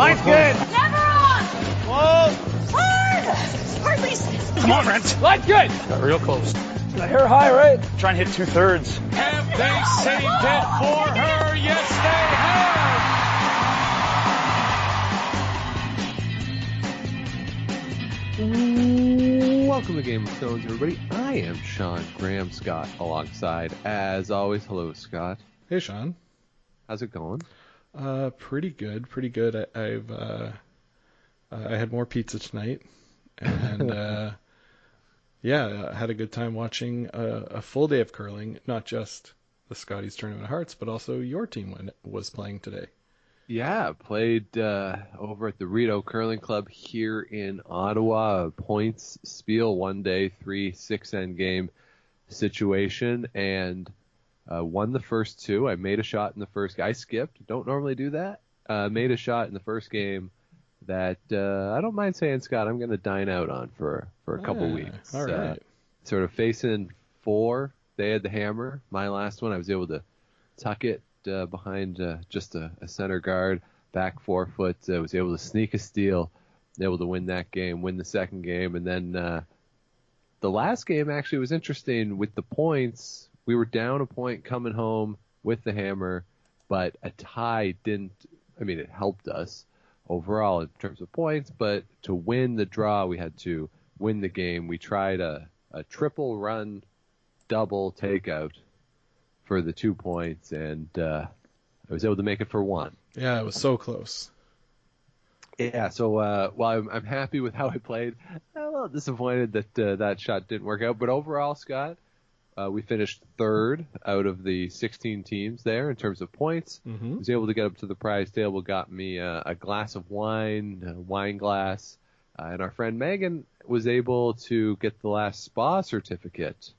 Line's good. Never on. Whoa. Hard. Hardly. Come on, Brent. Line's good. Got real close. The hair high, right? Try and hit 2/3. Have they saved it for her? Yes, they have. Welcome to Game of Stones, everybody. I am Sean Graham Scott alongside, as always. Hello, Scott. Hey, Sean. How's it going? Pretty good. I had more pizza tonight, and I had a good time watching a full day of curling. Not just the Scotties Tournament of Hearts, but also your team was playing today. Yeah, played over at the Rideau Curling Club here in Ottawa. Points spiel, 1 day, 3 6-end game situation, and won the first two. I made a shot in the first game. I skipped. Don't normally do that. Made a shot in the first game that I don't mind saying, Scott, I'm going to dine out on for a couple weeks. All right. Sort of facing four. They had the hammer. My last one, I was able to tuck it behind just a center guard, back 4 foot. Was able to sneak a steal, able to win that game, win the second game, and then the last game actually was interesting with the points. We were down a point coming home with the hammer, but a tie didn't. I mean, it helped us overall in terms of points, but to win the draw, we had to win the game. We tried a triple run, double takeout for the 2 points, and I was able to make it for one. Yeah, it was so close. Yeah, so while I'm happy with how I played, I'm a little disappointed that that shot didn't work out. But overall, Scott, we finished third out of the 16 teams there in terms of points. Mm-hmm. Was able to get up to the prize table, got me a glass of wine, a wine glass, and our friend Megan was able to get the last spa certificate.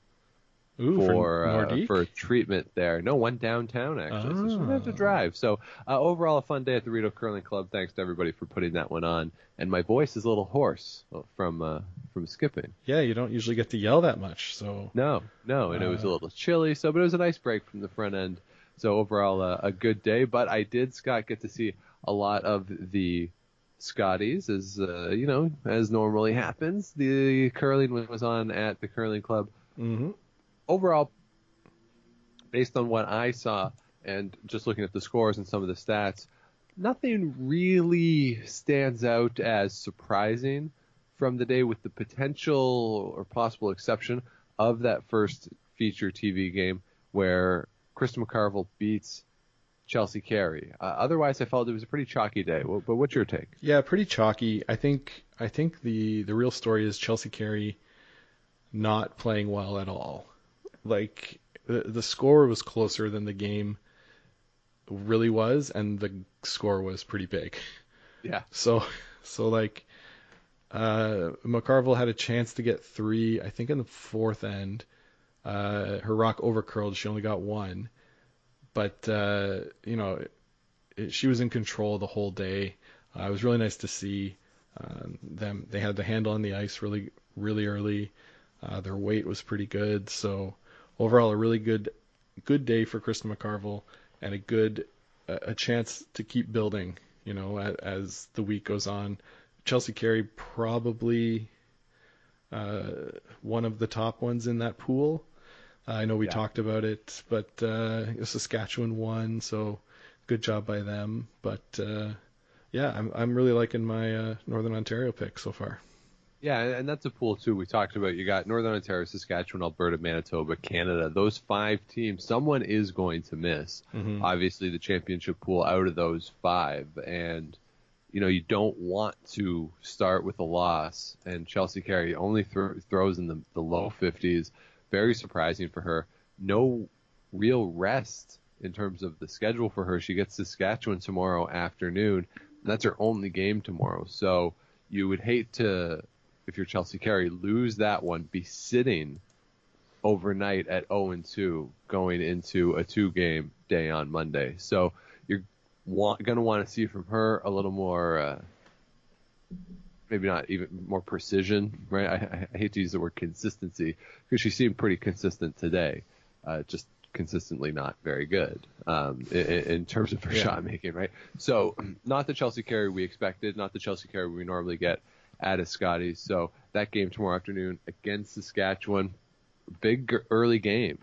Ooh, for treatment there. No, one downtown, actually. So she didn't have to drive. So overall, a fun day at the Rideau Curling Club. Thanks to everybody for putting that one on. And my voice is a little hoarse from skipping. Yeah, you don't usually get to yell that much. So No, and it was a little chilly. But it was a nice break from the front end. So overall, a good day. But I did, Scott, get to see a lot of the Scotties, as as normally happens. The curling was on at the curling club. Mm-hmm. Overall, based on what I saw and just looking at the scores and some of the stats, nothing really stands out as surprising from the day, with the potential or possible exception of that first feature TV game where Krista McCarville beats Chelsea Carey. Otherwise, I felt it was a pretty chalky day. But what's your take? Yeah, pretty chalky. I think the real story is Chelsea Carey not playing well at all. Like, the score was closer than the game really was, and the score was pretty big. Yeah. So McCarville had a chance to get 3, I think in the fourth end. Her rock overcurled. She only got 1. But, she was in control the whole day. It was really nice to see them. They had the handle on the ice really, really early. Their weight was pretty good. So overall, a really good day for Krista McCarville, and a chance to keep building, as the week goes on. Chelsea Carey probably one of the top ones in that pool. I know we talked about it, but Saskatchewan won, so good job by them. But I'm really liking my Northern Ontario pick so far. Yeah, and that's a pool, too. We talked about, you got Northern Ontario, Saskatchewan, Alberta, Manitoba, Canada. Those 5 teams, someone is going to miss, obviously, the championship pool out of those 5. And, you don't want to start with a loss. And Chelsea Carey only throws in the low 50s. Very surprising for her. No real rest in terms of the schedule for her. She gets Saskatchewan tomorrow afternoon, and that's her only game tomorrow. So you would hate to, if you're Chelsea Carey, lose that one, be sitting overnight at 0-2 going into a 2-game day on Monday. So you're going to want to see from her a little more, maybe not even more precision, right? I hate to use the word consistency because she seemed pretty consistent today. Just consistently not very good in terms of her shot making, right? So not the Chelsea Carey we expected, not the Chelsea Carey we normally get at a Scotties. So that game tomorrow afternoon against Saskatchewan, big early game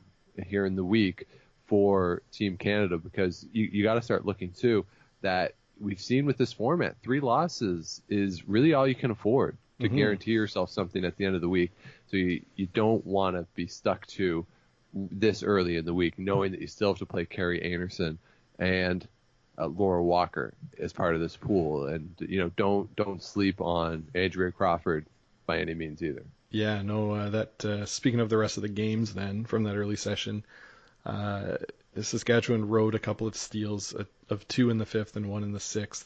here in the week for Team Canada, because you got to start looking too that we've seen with this format, 3 losses is really all you can afford to guarantee yourself something at the end of the week. So you don't want to be stuck to this early in the week, knowing that you still have to play Carrie Anderson and Laura Walker as part of this pool, and don't sleep on Andrea Crawford by any means either. Yeah, no. Speaking of the rest of the games, then from that early session, Saskatchewan rode a couple of steals of 2 in the 5th and 1 in the 6th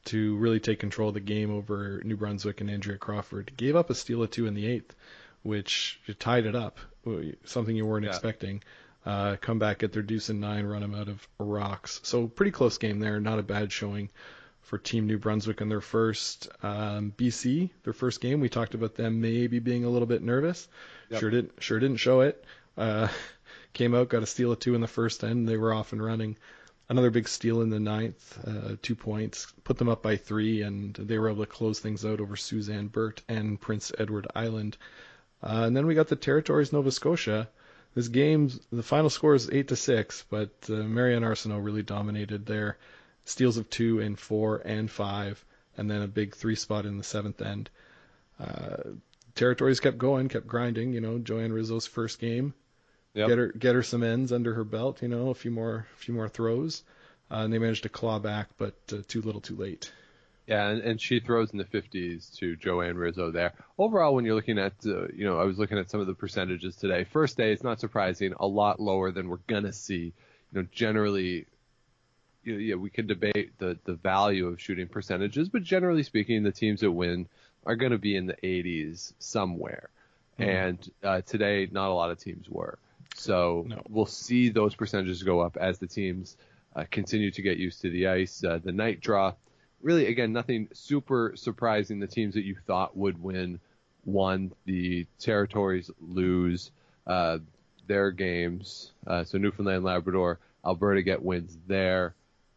to really take control of the game over New Brunswick and Andrea Crawford. Gave up a steal of 2 in the 8th, which tied it up, something you weren't expecting. Come back, get their deuce and 9, run them out of rocks. So pretty close game there, not a bad showing for Team New Brunswick in their first. BC, their first game, we talked about them maybe being a little bit nervous. Yep. Sure didn't show it. Came out, got a steal of 2 in the first end, they were off and running. Another big steal in the 9th, 2 points, put them up by 3, and they were able to close things out over Suzanne Burt and Prince Edward Island. And then we got the Territories Nova Scotia. This game, the final score is 8-6, but Marianne Arsenault really dominated there. Steals of 2 in 4 and 5, and then a big 3 spot in the 7th end. Territories kept going, kept grinding. Joanne Rizzo's first game. Yep. Get her some ends under her belt. A few more throws, and they managed to claw back, but too little, too late. Yeah, and she throws in the 50s to Joanne Rizzo there. Overall, when you're looking at, I was looking at some of the percentages today. First day, it's not surprising, a lot lower than we're gonna see. Generally, we can debate the value of shooting percentages, but generally speaking, the teams that win are going to be in the 80s somewhere. And today, not a lot of teams were. So We'll see those percentages go up as the teams continue to get used to the ice. The night draw, really, again, nothing super surprising. The teams that you thought would win won. The Territories lose their games. So Newfoundland, Labrador, Alberta get wins there.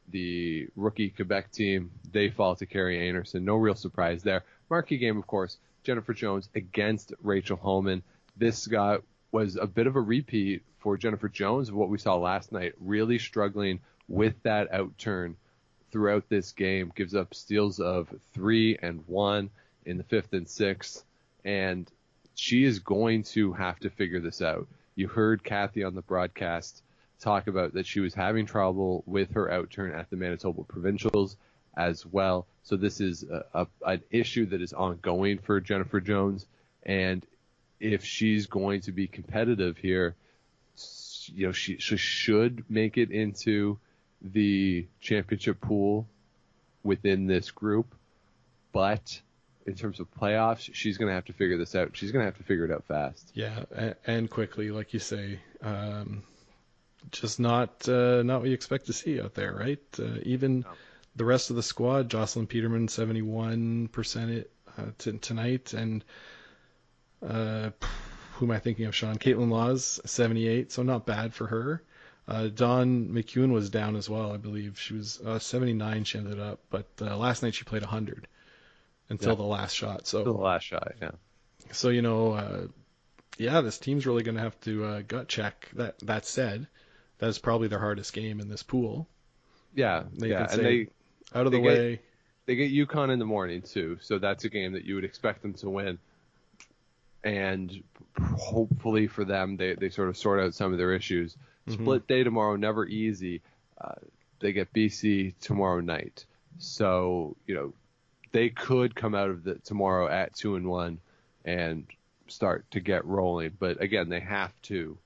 The rookie Quebec team, they fall to Carrie Anderson. No real surprise there. Marquee game, of course, Jennifer Jones against Rachel Homan. This was a bit of a repeat for Jennifer Jones of what we saw last night, really struggling with that outturn throughout this game. Gives up steals of 3 and 1 in the 5th and 6th, and she is going to have to figure this out. You heard Kathy on the broadcast talk about that she was having trouble with her outturn at the Manitoba Provincials as well. So this is an issue that is ongoing for Jennifer Jones, and if she's going to be competitive here, she should make it into the championship pool within this group. But in terms of playoffs, she's going to have to figure this out. She's going to have to figure it out fast. Yeah, and quickly, like you say. Just not what you expect to see out there, right? Even the rest of the squad, Jocelyn Peterman, 71% tonight, and who am I thinking of, Sean? Caitlin Laws, 78, so not bad for her. Dawn McEwen was down as well, I believe. She was 79, she ended up, but last night she played 100 until the last shot. So until the last shot, yeah. So, this team's really going to have to gut check. That said, that is probably their hardest game in this pool. Yeah, and they out of the way. They get UConn in the morning too, so that's a game that you would expect them to win. And hopefully for them, they sort of sort out some of their issues. Split day tomorrow, never easy. They get BC tomorrow night, so they could come out of tomorrow at 2-1 and start to get rolling. But again, they have to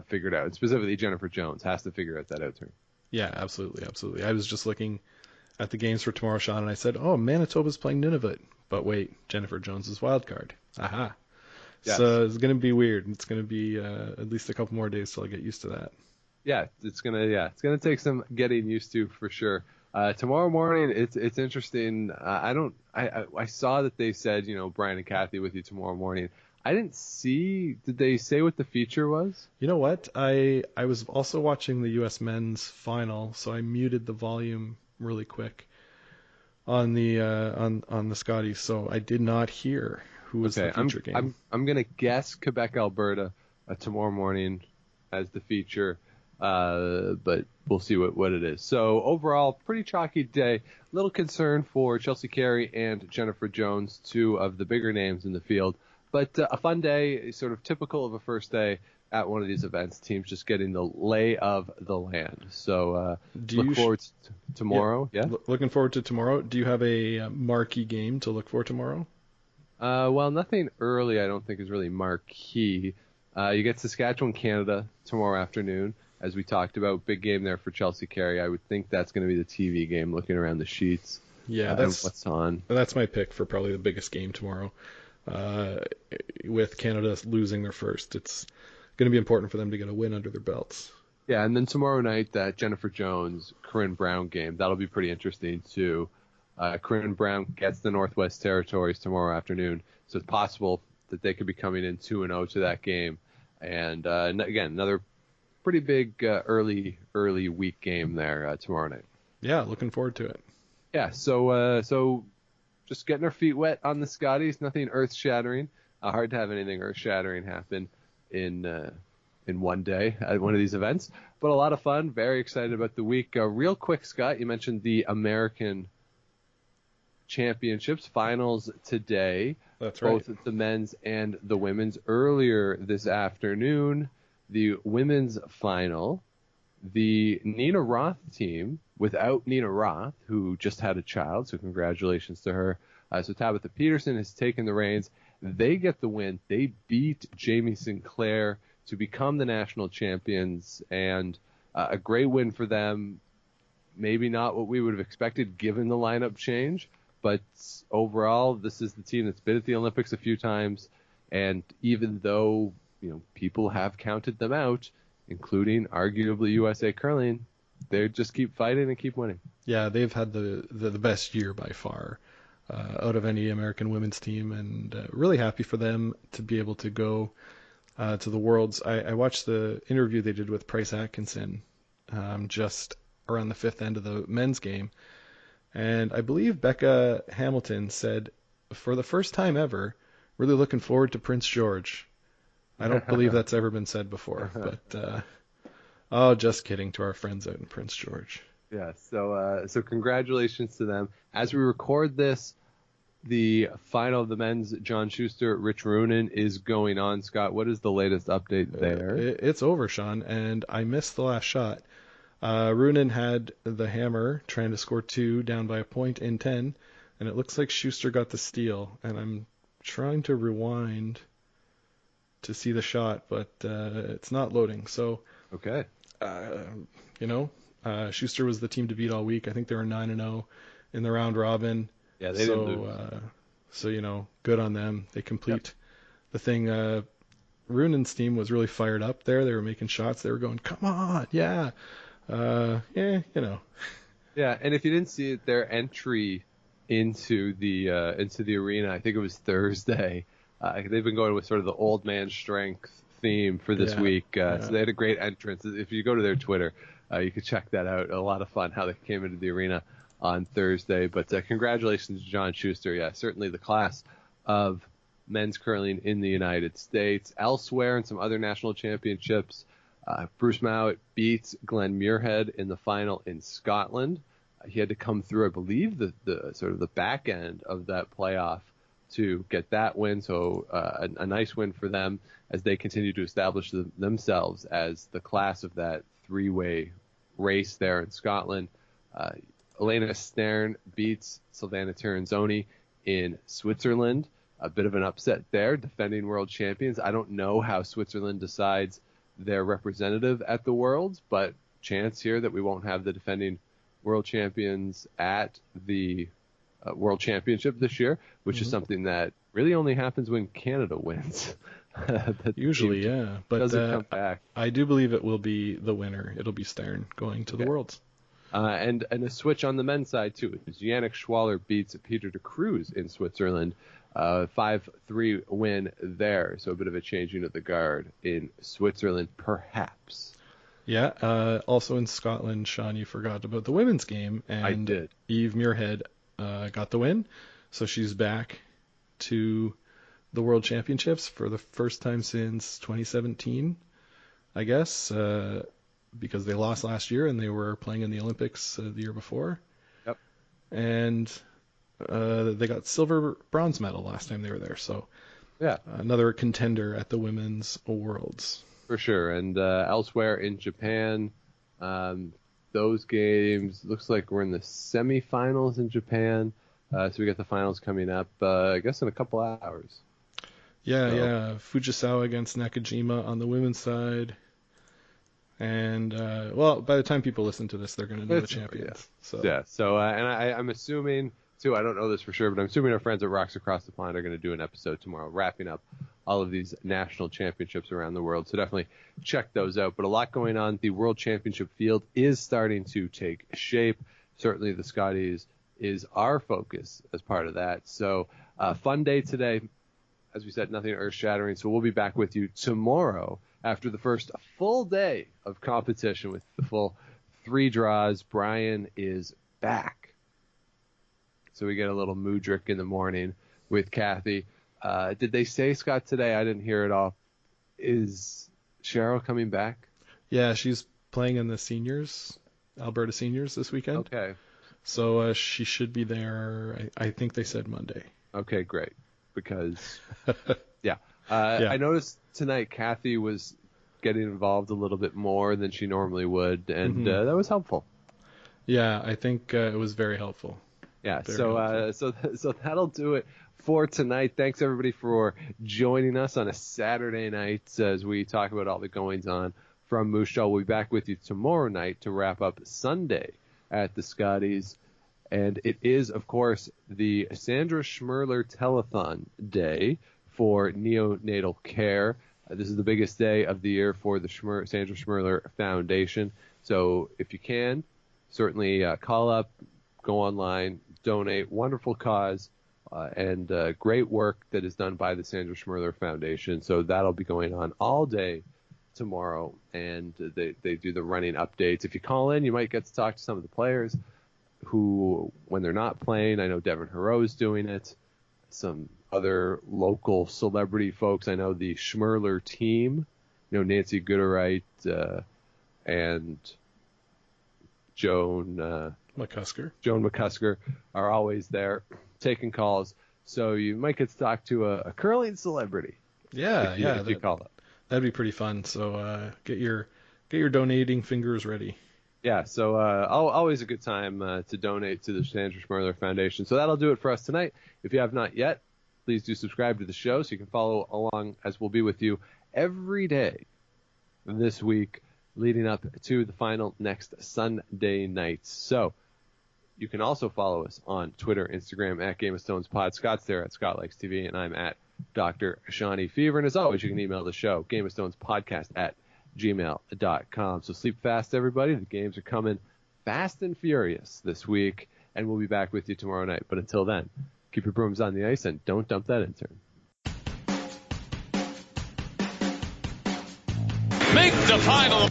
figure it out. And specifically, Jennifer Jones has to figure out that outturn. Yeah, absolutely. I was just looking at the games for tomorrow, Sean, and I said, oh, Manitoba's playing Nunavut. But wait, Jennifer Jones' wild card. Aha. Yes. So it's going to be weird. It's going to be at least a couple more days till I get used to that. Yeah, it's gonna take some getting used to for sure. Tomorrow morning, it's interesting. I saw that they said, Brian and Kathy with you tomorrow morning. I didn't see. Did they say what the feature was? You know what? I was also watching the U.S. men's final, so I muted the volume really quick on the Scotties, so I did not hear who was the feature game. I'm gonna guess Quebec, Alberta, tomorrow morning as the feature, but we'll see what it is. So overall, pretty chalky day. Little concern for Chelsea Carey and Jennifer Jones, two of the bigger names in the field. But a fun day, sort of typical of a first day at one of these events. Teams just getting the lay of the land. So look forward to tomorrow. Yeah. Looking forward to tomorrow. Do you have a marquee game to look for tomorrow? Well, nothing early I don't think is really marquee. You get Saskatchewan, Canada tomorrow afternoon. As we talked about, big game there for Chelsea Carey. I would think that's going to be the TV game, looking around the sheets. Yeah, that's what's on. That's my pick for probably the biggest game tomorrow. With Canada losing their first, it's going to be important for them to get a win under their belts. Yeah, and then tomorrow night, that Jennifer Jones, Corinne Brown game, that'll be pretty interesting too. Corinne Brown gets the Northwest Territories tomorrow afternoon, so it's possible that they could be coming in 2-0 to that game. And again, another pretty big early week game there tomorrow night. Yeah, looking forward to it. Yeah, so just getting our feet wet on the Scotties, nothing earth-shattering. Hard to have anything earth-shattering happen in one day at one of these events, but a lot of fun. Very excited about the week. Real quick, Scott, you mentioned the American Championships finals today. That's right. Both the men's and the women's. Earlier this afternoon, the women's final, the Nina Roth team, without Nina Roth, who just had a child, so congratulations to her. So Tabitha Peterson has taken the reins. They get the win. They beat Jamie Sinclair to become the national champions, and a great win for them. Maybe not what we would have expected given the lineup change, but overall, this is the team that's been at the Olympics a few times, and even though people have counted them out, including arguably USA Curling, they just keep fighting and keep winning. Yeah, they've had the best year by far out of any American women's team, and really happy for them to be able to go to the Worlds. I watched the interview they did with Price Atkinson just around the fifth end of the men's game, and I believe Becca Hamilton said, for the first time ever, really looking forward to Prince George. I don't believe that's ever been said before, but just kidding to our friends out in Prince George. Yeah, so congratulations to them. As we record this, the final of the men's John Schuster, Rich Roonin is going on. Scott, what is the latest update there? It's over, Sean, and I missed the last shot. Roonin had the hammer trying to score 2 down by a point in 10, and it looks like Schuster got the steal, and I'm trying to rewind to see the shot, but it's not loading. So, okay. Schuster was the team to beat all week. I think they were 9-0 in the round robin. Yeah, they didn't lose. So, good on them. They complete the thing. Roonin's team was really fired up there. They were making shots. They were going, come on, yeah. Yeah, and if you didn't see it, their entry into the arena, I think it was Thursday. They've been going with sort of the old man strength theme for this week. So they had a great entrance. If you go to their Twitter, you can check that out. A lot of fun how they came into the arena on Thursday. But congratulations to John Schuster. Yeah, certainly the class of men's curling in the United States. Elsewhere in some other national championships, Bruce Mowat beats Glenn Muirhead in the final in Scotland. He had to come through, I believe, the sort of the back end of that playoff to get that win. So a nice win for them as they continue to establish themselves as the class of that three-way race there in Scotland. Elena Stern beats Silvana Tiranzoni in Switzerland. A bit of an upset there, defending world champions. I don't know how Switzerland decides their representative at the Worlds, but chance here that we won't have the defending world champions at the World Championship this year, which is something that really only happens when Canada wins. Usually, yeah. But doesn't come back. I do believe it will be the winner. It'll be Stern going to the Worlds. And a switch on the men's side, too. Yannick Schwaller beats Peter de Cruz in Switzerland. 5-3 win there. So a bit of a changing of the guard in Switzerland, perhaps. Yeah. Also in Scotland, Sean, you forgot about the women's game, and I did. Eve Muirhead got the win, so she's back to the World Championships for the first time since 2017, I guess, because they lost last year and they were playing in the Olympics the year before. Yep. And they got silver bronze medal last time they were there, so yeah, another contender at the Women's Worlds. For sure. And elsewhere in Japan, those games, looks like we're in the semifinals in Japan. So we got the finals coming up, I guess, in a couple hours. Yeah. Fujisawa against Nakajima on the women's side. And, by the time people listen to this, they're going to know the champions. Yeah. So, and I'm assuming, too, I don't know this for sure, but I'm assuming our friends at Rocks Across the Pond are going to do an episode tomorrow wrapping up all of these national championships around the world. So definitely check those out. But a lot going on. The World Championship field is starting to take shape. Certainly the Scotties is our focus as part of that. So fun day today. As we said, nothing earth-shattering. So we'll be back with you tomorrow after the first full day of competition with the full 3 draws. Brian is back. So we get a little Moodrick in the morning with Kathy. Did they say, Scott, today? I didn't hear it all. Is Cheryl coming back? Yeah, she's playing in the seniors, Alberta seniors this weekend. Okay. So she should be there, I think they said Monday. Okay, great. Because, yeah. I noticed tonight Kathy was getting involved a little bit more than she normally would, and that was helpful. Yeah, I think it was very helpful. Yeah, so that'll do it for tonight. Thanks, everybody, for joining us on a Saturday night as we talk about all the goings-on from Moose Jaw. We'll be back with you tomorrow night to wrap up Sunday at the Scotties. And it is, of course, the Sandra Schmerler Telethon Day for neonatal care. This is the biggest day of the year for the Sandra Schmerler Foundation. So if you can, certainly call up, go online, donate. Wonderful cause and great work that is done by the Sandra Schmerler Foundation. So that'll be going on all day tomorrow, and they do the running updates. If you call in, you might get to talk to some of the players who, when they're not playing, I know Devin Hero's doing it, some other local celebrity folks. I know the Schmerler team, Nancy Gooderite and Joan McCusker are always there taking calls. So you might get to talk to a curling celebrity. If you call up. That'd be pretty fun. So get your donating fingers ready. Yeah, so always a good time to donate to the Sandra Schmerler Foundation. So that'll do it for us tonight. If you have not yet, please do subscribe to the show so you can follow along as we'll be with you every day this week leading up to the final next Sunday night. So you can also follow us on Twitter, Instagram, at Game of Stones Pod. Scott's there at Scott Likes TV, and I'm at Dr. Shawnee Fever. And as always, you can email the show, Game of Stones Podcast at gmail.com. So sleep fast, everybody. The games are coming fast and furious this week, and we'll be back with you tomorrow night. But until then, keep your brooms on the ice and don't dump that intern. Make the final.